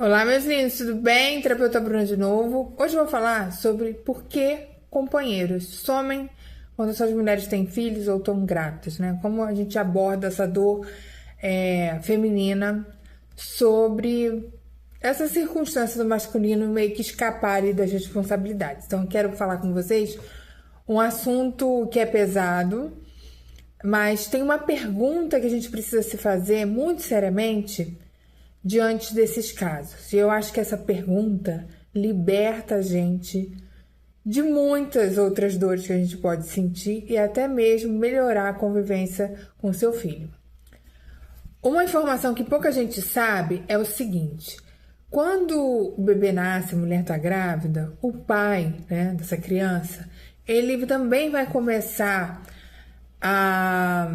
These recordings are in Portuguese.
Olá, meus lindos, tudo bem? Terapeuta Bruna de novo. Hoje eu vou falar sobre por que companheiros somem quando essas mulheres têm filhos ou estão grávidas, né? Como a gente aborda essa dor feminina sobre essa circunstância do masculino meio que escapar das responsabilidades. Então, eu quero falar com vocês um assunto que é pesado, mas tem uma pergunta que a gente precisa se fazer muito seriamente diante desses casos. E eu acho que essa pergunta liberta a gente de muitas outras dores que a gente pode sentir e até mesmo melhorar a convivência com seu filho. Uma informação que pouca gente sabe é o seguinte: quando o bebê nasce, a mulher está grávida, o pai, né, dessa criança, ele também vai começar a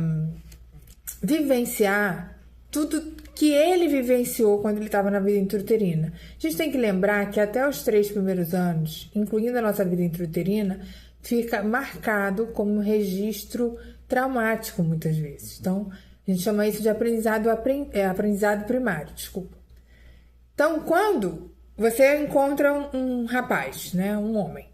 vivenciar tudo que ele vivenciou quando ele estava na vida intrauterina. A gente tem que lembrar que até os 3 primeiros anos, incluindo a nossa vida intrauterina, fica marcado como um registro traumático muitas vezes. Então, a gente chama isso de aprendizado primário, desculpa. Então, quando você encontra um rapaz, né, um homem,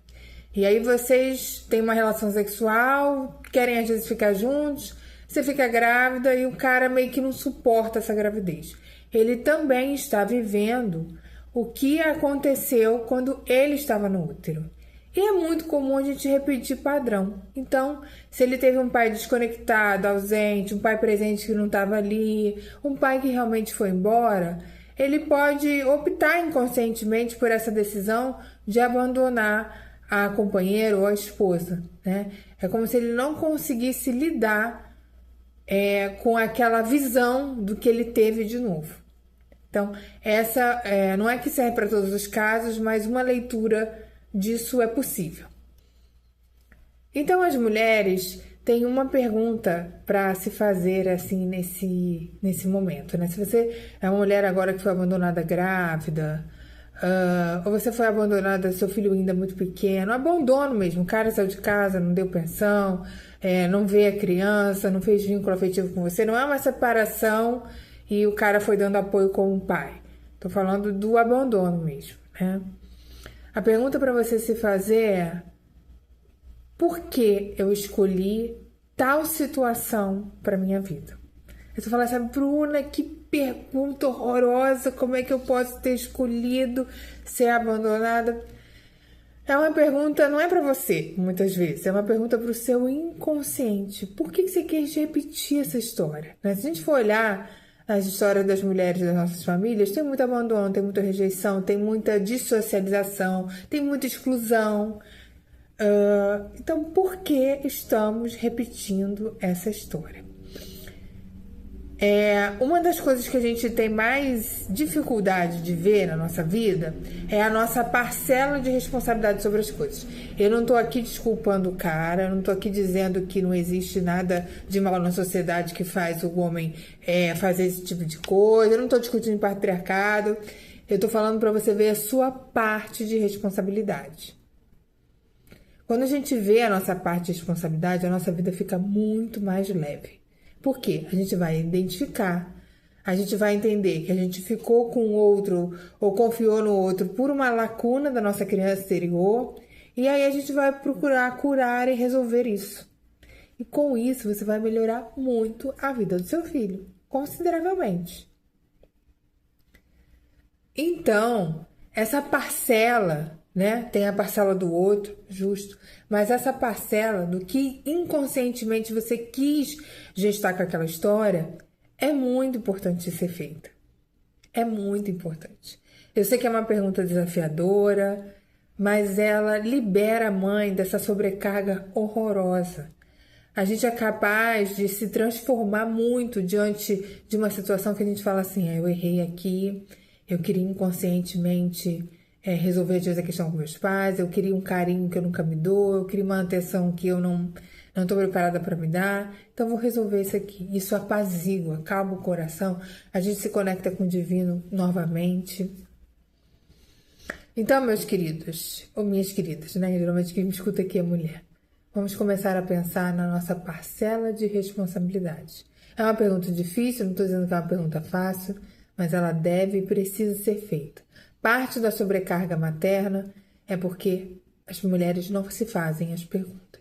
e aí vocês têm uma relação sexual, querem às vezes ficar juntos, você fica grávida e o cara meio que não suporta essa gravidez. Ele também está vivendo o que aconteceu quando ele estava no útero. E é muito comum a gente repetir padrão. Então, se ele teve um pai desconectado, ausente, um pai presente que não estava ali, um pai que realmente foi embora, ele pode optar inconscientemente por essa decisão de abandonar a companheira ou a esposa, né? É como se ele não conseguisse lidar com aquela visão do que ele teve de novo. Então, essa não é que serve para todos os casos, mas uma leitura disso é possível. Então, as mulheres têm uma pergunta para se fazer assim nesse momento, né? Se você é uma mulher agora que foi abandonada grávida, ou você foi abandonada, seu filho ainda muito pequeno, abandono mesmo, o cara saiu de casa, não deu pensão, não vê a criança, não fez vínculo afetivo com você, não é uma separação e o cara foi dando apoio como pai. Tô falando do abandono mesmo, né? A pergunta para você se fazer é: por que eu escolhi tal situação para minha vida? Você fala assim: Bruna, que pergunta horrorosa, como é que eu posso ter escolhido ser abandonada? É uma pergunta, não é para você, muitas vezes, é uma pergunta para o seu inconsciente. Por que você quis repetir essa história? Se a gente for olhar as histórias das mulheres das nossas famílias, tem muito abandono, tem muita rejeição, tem muita dissocialização, tem muita exclusão. Então, por que estamos repetindo essa história? Uma das coisas que a gente tem mais dificuldade de ver na nossa vida é a nossa parcela de responsabilidade sobre as coisas. Eu não estou aqui desculpando o cara, eu não estou aqui dizendo que não existe nada de mal na sociedade que faz o homem fazer esse tipo de coisa, eu não estou discutindo patriarcado, eu estou falando para você ver a sua parte de responsabilidade. Quando a gente vê a nossa parte de responsabilidade, a nossa vida fica muito mais leve. Por quê? A gente vai identificar, a gente vai entender que a gente ficou com o outro ou confiou no outro por uma lacuna da nossa criança exterior, e aí a gente vai procurar curar e resolver isso. E com isso você vai melhorar muito a vida do seu filho, consideravelmente. Então, essa parcela, né? Tem a parcela do outro, justo, mas essa parcela do que inconscientemente você quis gestar com aquela história é muito importante de ser feita. É muito importante. Eu sei que é uma pergunta desafiadora, mas ela libera a mãe dessa sobrecarga horrorosa. A gente é capaz de se transformar muito diante de uma situação que a gente fala assim: eu errei aqui, eu queria inconscientemente resolver às vezes a questão com meus pais, eu queria um carinho que eu nunca me dou, eu queria uma atenção que eu não estou preparada para me dar, então vou resolver isso aqui. Isso apazigua, calma o coração, a gente se conecta com o divino novamente. Então, meus queridos, ou minhas queridas, né? Geralmente quem me escuta aqui é mulher. Vamos começar a pensar na nossa parcela de responsabilidade. É uma pergunta difícil, não estou dizendo que é uma pergunta fácil, mas ela deve e precisa ser feita. Parte da sobrecarga materna é porque as mulheres não se fazem as perguntas.